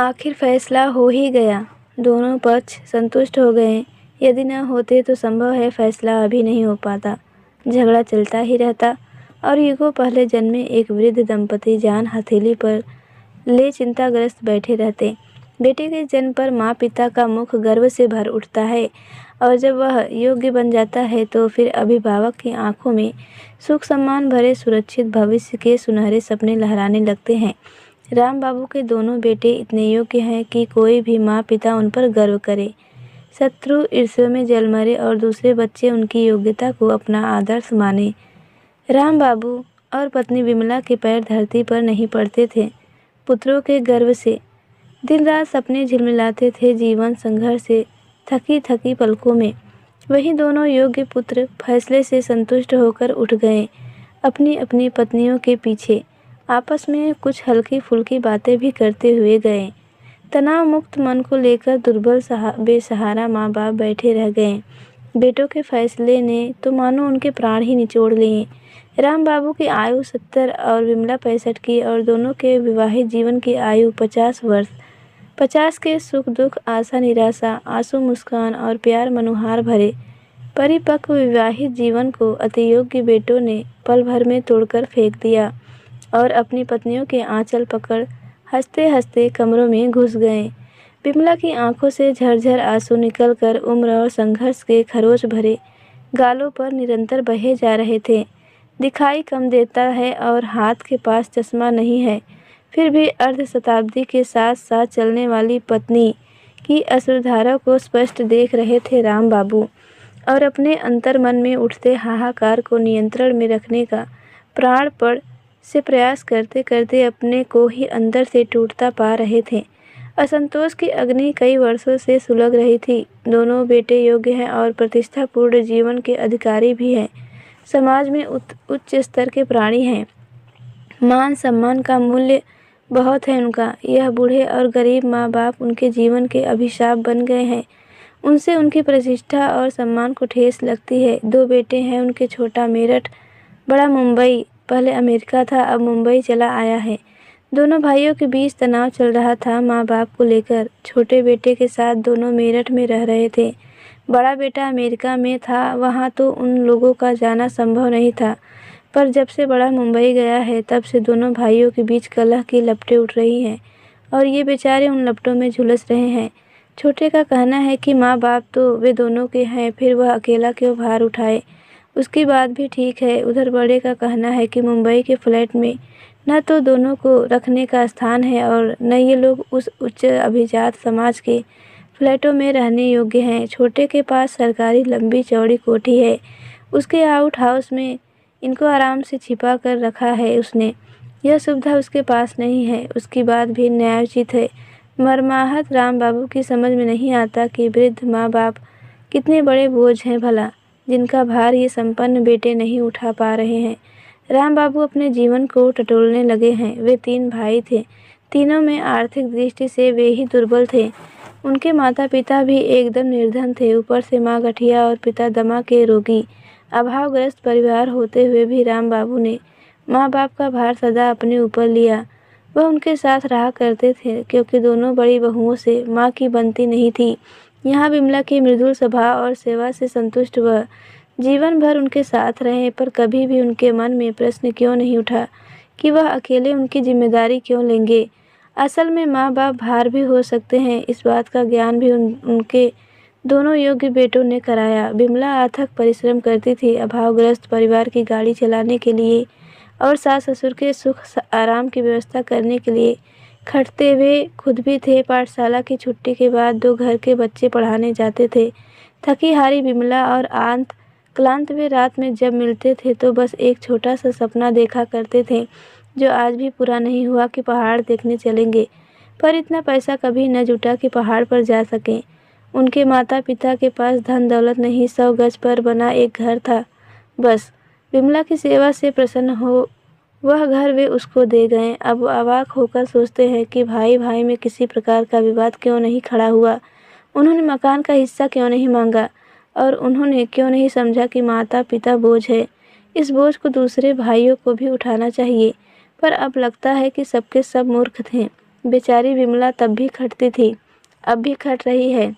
आखिर फैसला हो ही गया। दोनों पक्ष संतुष्ट हो गए। यदि न होते तो संभव है फैसला अभी नहीं हो पाता। झगड़ा चलता ही रहता और युगों पहले जन्मे एक वृद्ध दंपति जान हथेली पर ले चिंताग्रस्त बैठे रहते। बेटे के जन्म पर माँ पिता का मुख गर्व से भर उठता है और जब वह योग्य बन जाता है तो फिर अभिभावक की आंखों में सुख सम्मान भरे सुरक्षित भविष्य के सुनहरे सपने लहराने लगते हैं। राम बाबू के दोनों बेटे इतने योग्य हैं कि कोई भी माँ पिता उन पर गर्व करे। शत्रु ईर्ष्या में जल मरे और दूसरे बच्चे उनकी योग्यता को अपना आदर्श माने। राम बाबू और पत्नी विमला के पैर धरती पर नहीं पड़ते थे। पुत्रों के गर्व से दिन रात सपने झिलमिलाते थे। जीवन संघर्ष से थकी थकी पलकों में वही दोनों योग्य पुत्र फैसले से संतुष्ट होकर उठ गए। अपनी अपनी पत्नियों के पीछे आपस में कुछ हल्की फुल्की बातें भी करते हुए गए। तनाव मुक्त मन को लेकर दुर्बल बेसहारा माँ बाप बैठे रह गए। बेटों के फैसले ने तो मानो उनके प्राण ही निचोड़ लिए। राम बाबू की आयु 70 और विमला 65 की और दोनों के विवाहित जीवन की आयु 50 वर्ष। 50 के सुख दुख, आशा निराशा, आंसू मुस्कान और प्यार मनोहार भरे परिपक्व विवाहित जीवन को अतियोग्य बेटों ने पल भर में तोड़कर फेंक दिया और अपनी पत्नियों के आंचल पकड़ हंसते हंसते कमरों में घुस गए। विमला की आंखों से झरझर आंसू निकलकर उम्र और संघर्ष के खरोच भरे गालों पर निरंतर बहे जा रहे थे। दिखाई कम देता है और हाथ के पास चश्मा नहीं है, फिर भी अर्ध शताब्दी के साथ साथ चलने वाली पत्नी की अश्रुधारा को स्पष्ट देख रहे थे राम बाबू और अपने अंतर्मन में उठते हाहाकार को नियंत्रण में रखने का प्राणपण से प्रयास करते करते अपने को ही अंदर से टूटता पा रहे थे। असंतोष की अग्नि कई वर्षों से सुलग रही थी। दोनों बेटे योग्य हैं और प्रतिष्ठापूर्ण जीवन के अधिकारी भी हैं। समाज में उच्च स्तर के प्राणी हैं। मान सम्मान का मूल्य बहुत है उनका। यह बूढ़े और गरीब माँ बाप उनके जीवन के अभिशाप बन गए हैं। उनसे उनकी प्रतिष्ठा और सम्मान को ठेस लगती है। 2 बेटे हैं उनके, छोटा मेरठ, बड़ा मुंबई। पहले अमेरिका था, अब मुंबई चला आया है। दोनों भाइयों के बीच तनाव चल रहा था माँ बाप को लेकर। छोटे बेटे के साथ दोनों मेरठ में रह रहे थे। बड़ा बेटा अमेरिका में था, वहाँ तो उन लोगों का जाना संभव नहीं था। पर जब से बड़ा मुंबई गया है तब से दोनों भाइयों के बीच कलह की लपटें उठ रही हैं और ये बेचारे उन लपटों में झुलस रहे हैं। छोटे का कहना है कि माँ बाप तो वे दोनों के हैं, फिर वह अकेला क्यों भार उठाए। उसकी बात भी ठीक है। उधर बड़े का कहना है कि मुंबई के फ्लैट में न तो दोनों को रखने का स्थान है और न ये लोग उस उच्च अभिजात समाज के फ्लैटों में रहने योग्य हैं। छोटे के पास सरकारी लंबी चौड़ी कोठी है। उसके आउट हाउस में इनको आराम से छिपा कर रखा है उसने। यह सुविधा उसके पास नहीं है। उसकी बात भी न्यायोचित है। मर्माहत राम बाबू की समझ में नहीं आता कि वृद्ध माँ बाप कितने बड़े बोझ हैं भला, जिनका भार ये संपन्न बेटे नहीं उठा पा रहे हैं। राम बाबू अपने जीवन को टटोलने लगे हैं। वे 3 भाई थे। तीनों में आर्थिक दृष्टि से वे ही दुर्बल थे। उनके माता पिता भी एकदम निर्धन थे। ऊपर से माँ गठिया और पिता दमा के रोगी। अभावग्रस्त परिवार होते हुए भी राम बाबू ने माँ बाप का भार सदा अपने ऊपर लिया। वह उनके साथ रहा करते थे क्योंकि दोनों बड़ी बहुओं से माँ की बनती नहीं थी। यहाँ विमला की मृदुल स्वभाव और सेवा से संतुष्ट वह जीवन भर उनके साथ रहे, पर कभी भी उनके मन में प्रश्न क्यों नहीं उठा कि वह अकेले उनकी जिम्मेदारी क्यों लेंगे। असल में माँ बाप भार भी हो सकते हैं, इस बात का ज्ञान भी उनके दोनों योग्य बेटों ने कराया। विमला अथक परिश्रम करती थी अभावग्रस्त परिवार की गाड़ी चलाने के लिए और सास ससुर के सुख आराम की व्यवस्था करने के लिए। खटते वे खुद भी थे। पाठशाला की छुट्टी के बाद 2 घर के बच्चे पढ़ाने जाते थे। थकी हारी विमला और क्लांत वे रात में जब मिलते थे तो बस एक छोटा सा सपना देखा करते थे जो आज भी पूरा नहीं हुआ कि पहाड़ देखने चलेंगे। पर इतना पैसा कभी न जुटा कि पहाड़ पर जा सकें। उनके माता पिता के पास धन दौलत नहीं, 100 गज पर बना एक घर था बस। विमला की सेवा से प्रसन्न हो वह घर वे उसको दे गए। अब अवाक होकर सोचते हैं कि भाई भाई में किसी प्रकार का विवाद क्यों नहीं खड़ा हुआ। उन्होंने मकान का हिस्सा क्यों नहीं मांगा और उन्होंने क्यों नहीं समझा कि माता पिता बोझ है। इस बोझ को दूसरे भाइयों को भी उठाना चाहिए, पर अब लगता है कि सबके सब मूर्ख थे। बेचारी विमला तब भी खटती थी, अब भी खट रही है।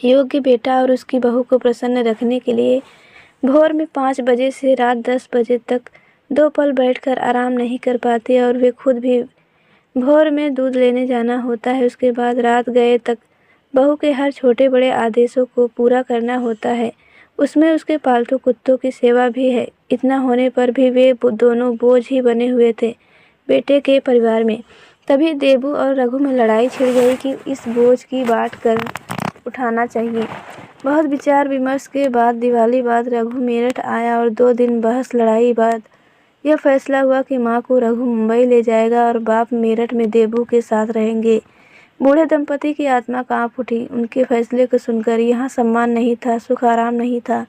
योग्य बेटा और उसकी बहू को प्रसन्न रखने के लिए भोर में 5 बजे से रात 10 बजे तक 2 पल बैठकर आराम नहीं कर पाती और वे खुद भी भोर में दूध लेने जाना होता है। उसके बाद रात गए तक बहू के हर छोटे बड़े आदेशों को पूरा करना होता है। उसमें उसके पालतू कुत्तों की सेवा भी है। इतना होने पर भी वे दोनों बोझ ही बने हुए थे बेटे के परिवार में। तभी देबू और रघु में लड़ाई छिड़ गई कि इस बोझ की बांट कर उठाना चाहिए। बहुत विचार विमर्श के बाद दिवाली बाद रघु मेरठ आया और 2 दिन बहस लड़ाई बाद यह फैसला हुआ कि माँ को रघु मुंबई ले जाएगा और बाप मेरठ में देबू के साथ रहेंगे। बूढ़े दंपति की आत्मा कांप उठी। उनके फैसले को सुनकर यहाँ सम्मान नहीं था, सुख आराम नहीं था।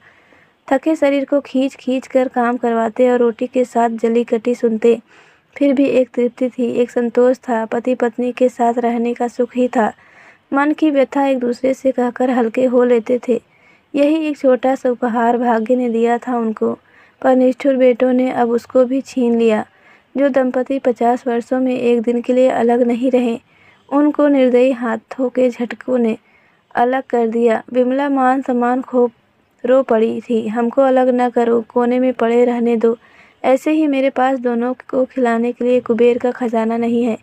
थके शरीर को खींच खींच कर काम करवाते और रोटी के साथ जली कटी सुनते। फिर भी एक तृप्ति थी, एक संतोष था। पति पत्नी के साथ रहने का सुख ही था। मन की व्यथा एक दूसरे से कहकर हल्के हो लेते थे। यही एक छोटा सा उपहार भाग्य ने दिया था उनको, पर निष्ठुर बेटों ने अब उसको भी छीन लिया। जो दंपति 50 वर्षों में एक दिन के लिए अलग नहीं रहे, उनको निर्दयी हाथों के झटकों ने अलग कर दिया। विमला मान सम्मान खो रो पड़ी थी। हमको अलग न करो, कोने में पड़े रहने दो। ऐसे ही मेरे पास दोनों को खिलाने के लिए कुबेर का खजाना नहीं है,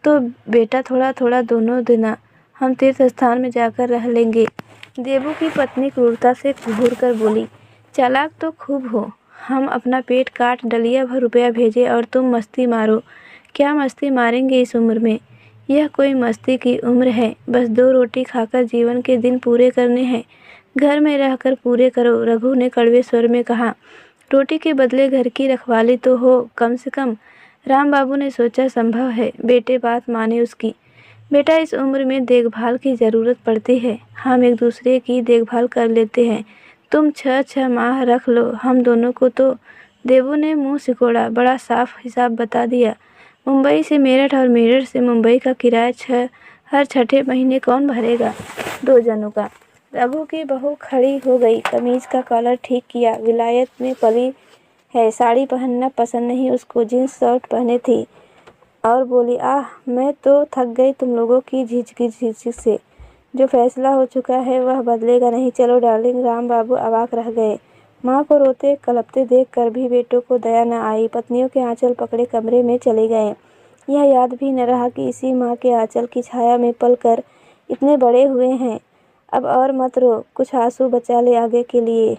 तो बेटा थोड़ा थोड़ा दोनों देना, हम तीर्थ स्थान में जाकर रह लेंगे। देबू की पत्नी क्रूरता से घूर कर बोली, चालाक तो खूब हो। हम अपना पेट काट डलिया भर रुपया भेजे और तुम मस्ती मारो। क्या मस्ती मारेंगे इस उम्र में? यह कोई मस्ती की उम्र है? बस 2 रोटी खाकर जीवन के दिन पूरे करने हैं। घर में रहकर पूरे करो। रघु ने कड़वे स्वर में कहा। रोटी के बदले घर की रखवाली तो हो कम से कम। राम बाबू ने सोचा संभव है बेटे बात माने उसकी। बेटा, इस उम्र में देखभाल की ज़रूरत पड़ती है। हम एक दूसरे की देखभाल कर लेते हैं। तुम 6 माह रख लो हम दोनों को तो। देबू ने मुंह सिकोड़ा, बड़ा साफ हिसाब बता दिया। मुंबई से मेरठ और मेरठ से मुंबई का किराया हर 6ठे महीने कौन भरेगा? 2 जनों का। रघु की बहू खड़ी हो गई, कमीज का कॉलर ठीक किया। विलायत में पली है, साड़ी पहनना पसंद नहीं उसको, जींस शर्ट पहने थी और बोली, आह मैं तो थक गई तुम लोगों की झिझक से। जो फैसला हो चुका है वह बदलेगा नहीं। चलो डार्लिंग। राम बाबू अवाक रह गए। माँ को रोते कलपते देख कर भी बेटों को दया न आई। पत्नियों के आंचल पकड़े कमरे में चले गए। यह याद भी न रहा कि इसी माँ के आंचल की छाया में पल कर इतने बड़े हुए हैं। अब और मत रो, कुछ आंसू बचा ले आगे के लिए।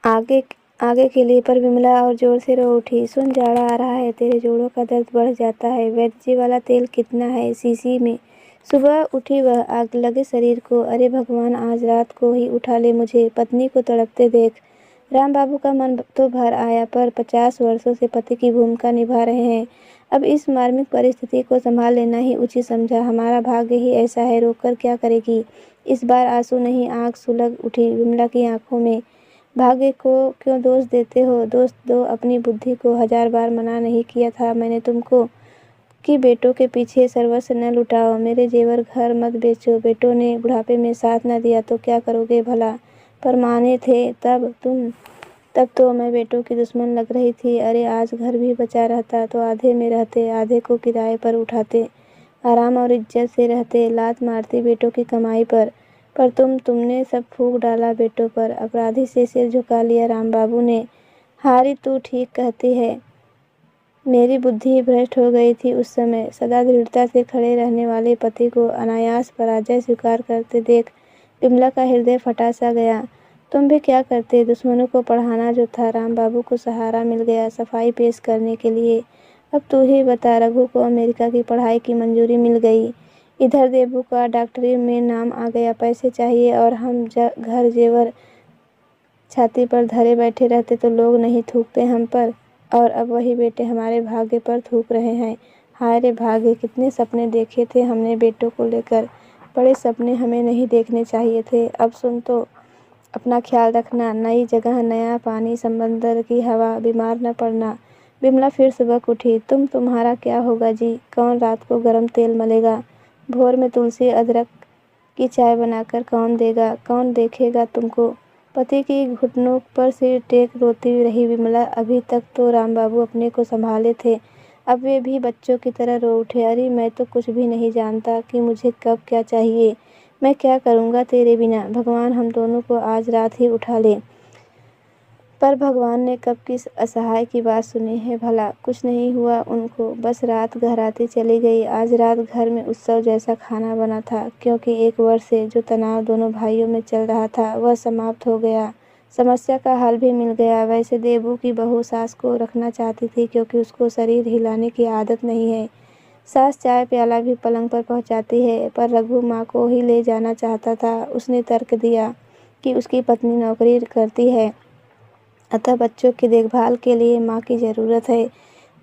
आगे के लिए। पर विमला और जोर से रो उठी। सुन, जाड़ा आ रहा है, तेरे जोड़ों का दर्द बढ़ जाता है। वैद्य जी वाला तेल कितना है शीशी में? सुबह उठी वह, आग लगे शरीर को। अरे भगवान, आज रात को ही उठा ले मुझे। पत्नी को तड़पते देख राम बाबू का मन तो भर आया, पर 50 वर्षों से पति की भूमिका निभा रहे हैं। अब इस मार्मिक परिस्थिति को संभाल लेना ही उचित समझा। हमारा भाग्य ही ऐसा है, रोककर क्या करेगी? इस बार आंसू नहीं, आंख सुलग उठी विमला की आंखों में। भाग्य को क्यों दोष देते हो? दोष दो अपनी बुद्धि को। 1000 बार मना नहीं किया था मैंने तुमको कि बेटों के पीछे सर्वस्व न लुटाओ, मेरे जेवर घर मत बेचो। बेटों ने बुढ़ापे में साथ न दिया तो क्या करोगे भला? पर माने थे तब तो मैं बेटों की दुश्मन लग रही थी। अरे आज घर भी बचा रहता तो आधे में रहते, आधे को किराए पर उठाते, आराम और इज्जत से रहते। लात मारती बेटों की कमाई पर तुमने सब फूंक डाला बेटों पर। अपराधी से सिर झुका लिया राम बाबू ने। हारी, तू ठीक कहती है, मेरी बुद्धि भ्रष्ट हो गई थी उस समय। सदा दृढ़ता से खड़े रहने वाले पति को अनायास पराजय स्वीकार करते देख विमला का हृदय फटा सा गया। तुम भी क्या करते? दुश्मनों को पढ़ाना जो था। राम बाबू को सहारा मिल गया सफाई पेश करने के लिए। अब तू ही बता। रघु को अमेरिका की पढ़ाई की मंजूरी मिल गई। इधर देबू का डॉक्टरी में नाम आ गया। पैसे चाहिए और हम घर जेवर छाती पर धरे बैठे रहते तो लोग नहीं थूकते हम पर। और अब वही बेटे हमारे भाग्य पर थूक रहे हैं। हाय रे भाग्य, कितने सपने देखे थे हमने बेटों को लेकर। बड़े सपने हमें नहीं देखने चाहिए थे। अब सुन तो, अपना ख्याल रखना। नई जगह, नया पानी, समंदर की हवा, बीमार न पड़ना। विमला फिर सुबह उठी। तुम्हारा क्या होगा जी? कौन रात को गरम तेल मलेगा? भोर में तुलसी अदरक की चाय बनाकर कौन देगा? कौन देखेगा तुमको? पति की घुटनों पर सिर टेक रोती रही विमला। अभी तक तो राम बाबू अपने को संभाले थे, अब वे भी बच्चों की तरह रो उठे। अरे मैं तो कुछ भी नहीं जानता कि मुझे कब क्या चाहिए। मैं क्या करूँगा तेरे बिना। भगवान हम दोनों को आज रात ही उठा ले। पर भगवान ने कब किस असहाय की बात सुनी है भला। कुछ नहीं हुआ उनको, बस रात गहराती चली गई। आज रात घर में उत्सव जैसा खाना बना था, क्योंकि 1 वर्ष से जो तनाव दोनों भाइयों में चल रहा था वह समाप्त हो गया। समस्या का हल भी मिल गया। वैसे देबू की बहू सास को रखना चाहती थी, क्योंकि उसको शरीर हिलाने की आदत नहीं है। सास चाय प्याला भी पलंग पर पहुंचाती है, पर रघु माँ को ही ले जाना चाहता था। उसने तर्क दिया कि उसकी पत्नी नौकरी करती है, अतः बच्चों की देखभाल के लिए माँ की ज़रूरत है।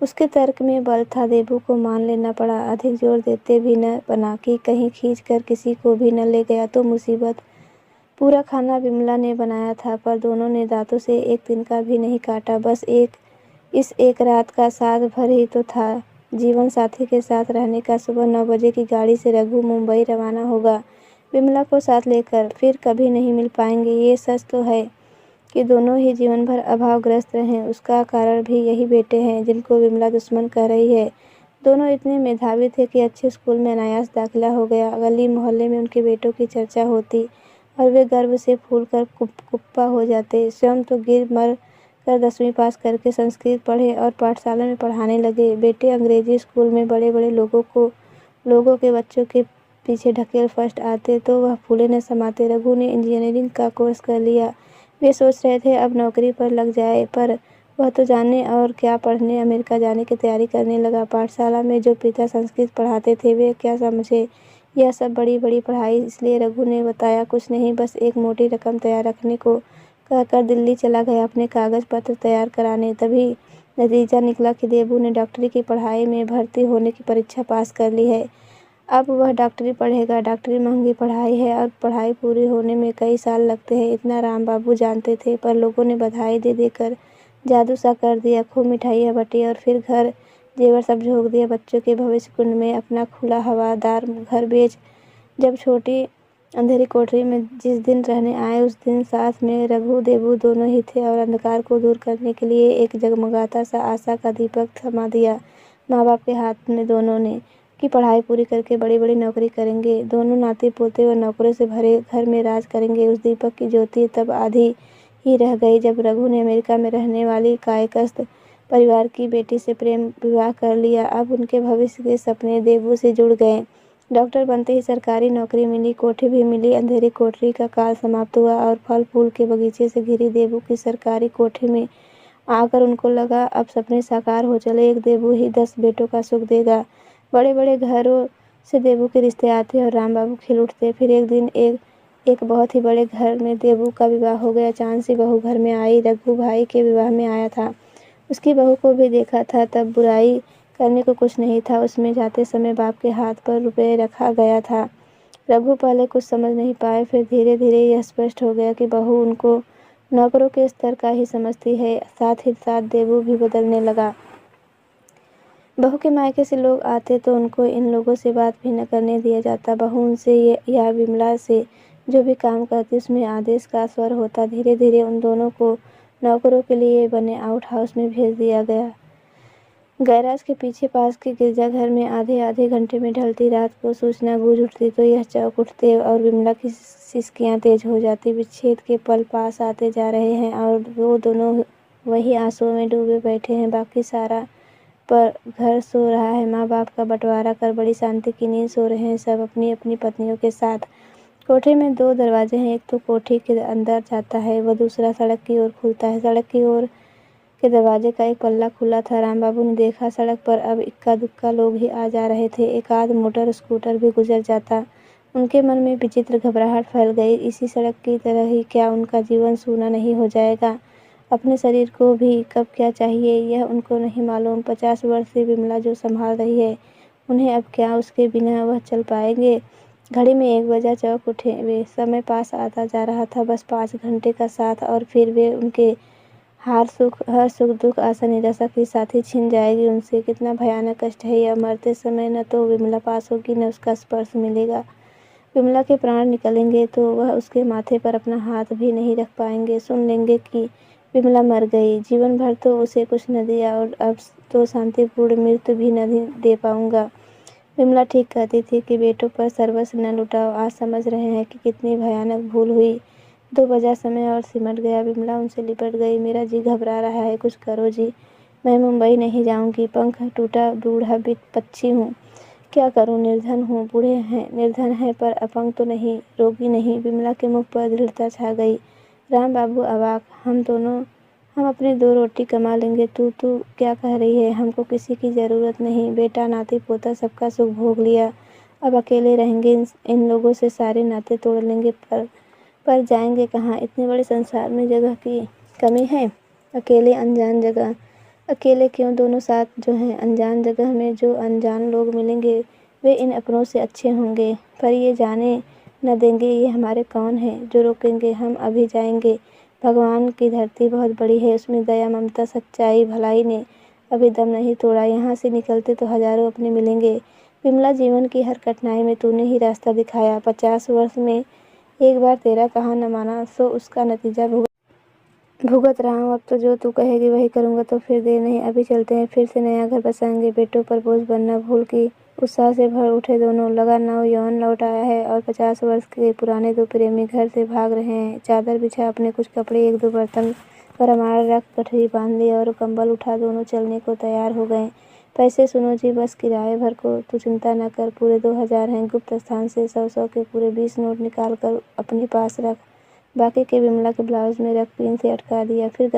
उसके तर्क में बल था। देबू को मान लेना पड़ा। अधिक जोर देते भी न बना कि कहीं खींच कर किसी को भी न ले गया तो मुसीबत। पूरा खाना विमला ने बनाया था, पर दोनों ने दांतों से एक तिनका भी नहीं काटा। बस इस एक रात का साथ भर ही तो था जीवन साथी के साथ रहने का। सुबह 9 बजे की गाड़ी से रघु मुंबई रवाना होगा, विमला को साथ लेकर। फिर कभी नहीं मिल पाएंगे, ये सच तो है कि दोनों ही जीवन भर अभावग्रस्त रहे। उसका कारण भी यही बेटे हैं जिनको विमला दुश्मन कह रही है। दोनों इतने मेधावी थे कि अच्छे स्कूल में अनायास दाखिला हो गया। गली मोहल्ले में उनके बेटों की चर्चा होती और वे गर्व से फूल कर कुप्पा हो जाते। स्वयं तो गिर मर कर 10वीं पास करके संस्कृत पढ़े और पाठशाला में पढ़ाने लगे। बेटे अंग्रेजी स्कूल में बड़े बड़े लोगों के बच्चों के पीछे ढकेल फर्स्ट आते तो वह फूले न समाते। रघु ने इंजीनियरिंग का कोर्स कर लिया। वे सोच रहे थे अब नौकरी पर लग जाए, पर वह तो जाने और क्या पढ़ने अमेरिका जाने की तैयारी करने लगा। पाठशाला में जो पिता संस्कृत पढ़ाते थे वे क्या समझे यह सब बड़ी बड़ी पढ़ाई। इसलिए रघु ने बताया कुछ नहीं, बस एक मोटी रकम तैयार रखने को कहकर दिल्ली चला गया अपने कागज पत्र तैयार कराने। तभी नतीजा निकला कि देबू ने डॉक्टरी की पढ़ाई में भर्ती होने की परीक्षा पास कर ली है। अब वह डॉक्टरी पढ़ेगा। डॉक्टरी महंगी पढ़ाई है और पढ़ाई पूरी होने में कई साल लगते हैं, इतना राम बाबू जानते थे। पर लोगों ने बधाई दे देकर जादू सा कर दिया। खूब मिठाइयाँ बटी और फिर घर जेवर सब झोंक दिया। बच्चों के भविष्य कुंड में अपना खुला हवादार घर बेच जब छोटी अंधेरी कोठरी में जिस दिन रहने आए, उस दिन साथ में रघु देबू दोनों ही थे और अंधकार को दूर करने के लिए एक जगमगाता सा आशा का दीपक थमा दिया माँ बाप के हाथ में दोनों ने कि पढ़ाई पूरी करके बड़ी बड़ी नौकरी करेंगे। दोनों नाती पोते और नौकरों से भरे घर में राज करेंगे। उस दीपक की ज्योति तब आधी ही रह गई जब रघु ने अमेरिका में रहने वाली कायकस्त परिवार की बेटी से प्रेम विवाह कर लिया। अब उनके भविष्य के सपने देबू से जुड़ गए। डॉक्टर बनते ही सरकारी नौकरी मिली, कोठी भी मिली। अंधेरी कोठरी का काल समाप्त हुआ और फल फूल के बगीचे से घिरी देबू की सरकारी कोठी में आकर उनको लगा अब सपने साकार हो चले। एक देबू ही 10 बेटों का सुख देगा। बड़े बड़े घरों से देबू के रिश्ते आते और राम बाबू खिल उठते। फिर एक दिन एक बहुत ही बड़े घर में देबू का विवाह हो गया। चांद सी बहू घर में आई। रघु भाई के विवाह में आया था, उसकी बहू को भी देखा था। तब बुराई करने को कुछ नहीं था उसमें। जाते समय बाप के हाथ पर रुपये रखा गया था। रघु पहले कुछ समझ नहीं पाए, फिर धीरे धीरे यह स्पष्ट हो गया कि बहू उनको नौकरों के स्तर का ही समझती है। साथ ही साथ देबू भी बदलने लगा। बहू के मायके से लोग आते तो उनको इन लोगों से बात भी न करने दिया जाता। बहू उनसे या विमला से जो भी काम करती उसमें आदेश का स्वर होता। धीरे धीरे उन दोनों को नौकरों के लिए बने आउट हाउस में भेज दिया गया। गैराज के पीछे पास के गिरजाघर में आधे आधे घंटे में ढलती रात को सूचना गूंज उठती तो यह चौंक उठते और विमला की सिसकियाँ तेज हो जाती। विच्छेद के पल पास आते जा रहे हैं और वो दोनों वही आंसुओं में डूबे बैठे हैं। बाकी सारा पर घर सो रहा है। माँ बाप का बंटवारा कर बड़ी शांति की नींद सो रहे हैं सब अपनी अपनी पत्नियों के साथ। कोठरी में 2 दरवाजे हैं। एक तो कोठी के अंदर जाता है, वह दूसरा सड़क की ओर खुलता है। सड़क की ओर के दरवाजे का एक पल्ला खुला था। राम बाबू ने देखा सड़क पर अब इक्का दुक्का लोग ही आ जा रहे थे। एक आध मोटर स्कूटर भी गुजर जाता। उनके मन में विचित्र घबराहट फैल गई। इसी सड़क की तरह ही क्या उनका जीवन सूना नहीं हो जाएगा? अपने शरीर को भी कब क्या चाहिए यह उनको नहीं मालूम। 50 वर्ष से विमला जो संभाल रही है उन्हें अब क्या उसके बिना वह चल पाएंगे? घड़ी में 1 बजा। चौंक उठे वे। समय पास आता जा रहा था, बस 5 घंटे का साथ और फिर वे उनके हर सुख दुख आशा निराशा की साथी छिन जाएगी उनसे। कितना भयानक कष्ट है यह। मरते समय न तो विमला पास होगी न उसका स्पर्श मिलेगा। विमला के प्राण निकलेंगे तो वह उसके माथे पर अपना हाथ भी नहीं रख पाएंगे। सुन लेंगे कि विमला मर गई। जीवन भर तो उसे कुछ न दिया और अब तो शांतिपूर्ण मृत्यु भी नहीं दे पाऊंगा। विमला ठीक कहती थी कि बेटों पर सर्वस्व न लुटाओ। आज समझ रहे हैं कि कितनी भयानक भूल हुई। 2 बजा समय और सिमट गया। विमला उनसे लिपट गई। मेरा जी घबरा रहा है, कुछ करो जी। मैं मुंबई नहीं जाऊंगी। पंख टूटा बूढ़ा पक्षी हूँ। क्या करूं? निर्धन हूँ, बूढ़े हैं, निर्धन है पर अपंग तो नहीं, रोगी नहीं। विमला के मुख पर दृढ़ता छा गई। राम बाबू अवाक। हम अपनी 2 रोटी कमा लेंगे। तू क्या कह रही है? हमको किसी की जरूरत नहीं। बेटा नाती पोता सबका सुख भोग लिया, अब अकेले रहेंगे। इन लोगों से सारे नाते तोड़ लेंगे पर जाएंगे कहाँ? इतने बड़े संसार में जगह की कमी है। अकेले अनजान जगह। अकेले क्यों? दोनों साथ जो हैं। अनजान जगह में जो अनजान लोग मिलेंगे वे इन अपनों से अच्छे होंगे, पर ये जाने न देंगे ये हमारे कौन हैं जो रोकेंगे। हम अभी जाएंगे। भगवान की धरती बहुत बड़ी है, उसमें दया ममता सच्चाई भलाई ने अभी दम नहीं तोड़ा। यहाँ से निकलते तो हजारों अपने मिलेंगे। विमला, जीवन की हर कठिनाई में तूने ही रास्ता दिखाया। 50 वर्ष में एक बार तेरा कहा न माना, सो उसका नतीजा भुगत रहा हूँ। अब तो जो तू कहेगी वही करूँगा। तो फिर देर नहीं, अभी चलते हैं, फिर से नया घर बसाएंगे। बेटों पर बोझ बनना भूल की उत्साह से भर उठे दोनों। लगा नव यौवन लौट आया है और 50 वर्ष के पुराने 2 प्रेमी घर से भाग रहे हैं। चादर बिछा, अपने कुछ कपड़े 1-2 बर्तन भरमार रख, गठरी बांध ली और कंबल उठा दोनों चलने को तैयार हो गए। पैसे सुनो जी, बस किराए भर को। तू चिंता न कर, पूरे 2000 हैं। गुप्त स्थान से 100-100 के पूरे 20 नोट निकाल कर अपने पास रख। बाकी के विमला के ब्लाउज में रख, पिन से अटका दिया। फिर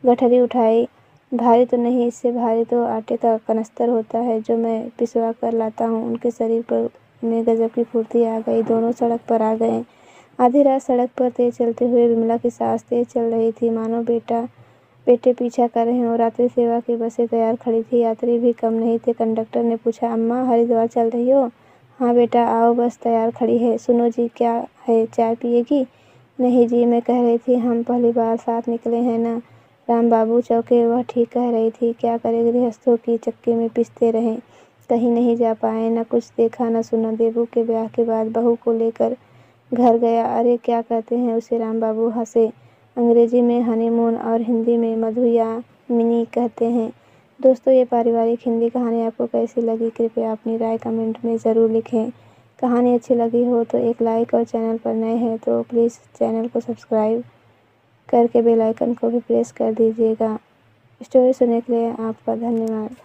गठरी उठाई। भारी तो नहीं, इससे भारी तो आटे का कनस्तर होता है जो मैं पिसवा कर लाता हूँ। उनके शरीर पर में गजब की फुर्ती आ गई। दोनों सड़क पर आ गए। आधी रात सड़क पर तेज चलते हुए विमला की सांस तेज चल रही थी, मानो बेटे पीछा कर रहे हों। रात्रि सेवा की बसें तैयार खड़ी थी, यात्री भी कम नहीं थे। कंडक्टर ने पूछा, अम्मा हरिद्वार चल रही हो? हाँ बेटा, आओ, बस तैयार खड़ी है। सुनो जी, क्या है, चाय पिएगी? नहीं जी, मैं कह रही थी हम पहली बार साथ निकले हैं ना। राम बाबू चौंके। वह ठीक कह रही थी। क्या करें, गृहस्थों की चक्की में पिसते रहें, कहीं नहीं जा पाए, न कुछ देखा न सुना। देबू के ब्याह के बाद बहू को लेकर घर गया। अरे क्या कहते हैं उसे? राम बाबू हंसे। अंग्रेजी में हनीमून और हिंदी में मधुयामिनी कहते हैं। दोस्तों, ये पारिवारिक हिंदी कहानी आपको कैसी लगी? कृपया अपनी राय कमेंट में ज़रूर लिखें। कहानी अच्छी लगी हो तो एक लाइक और चैनल पर नए हैं तो प्लीज़ चैनल को सब्सक्राइब करके बेल आइकन को भी प्रेस कर दीजिएगा। स्टोरी सुनने के लिए आपका धन्यवाद।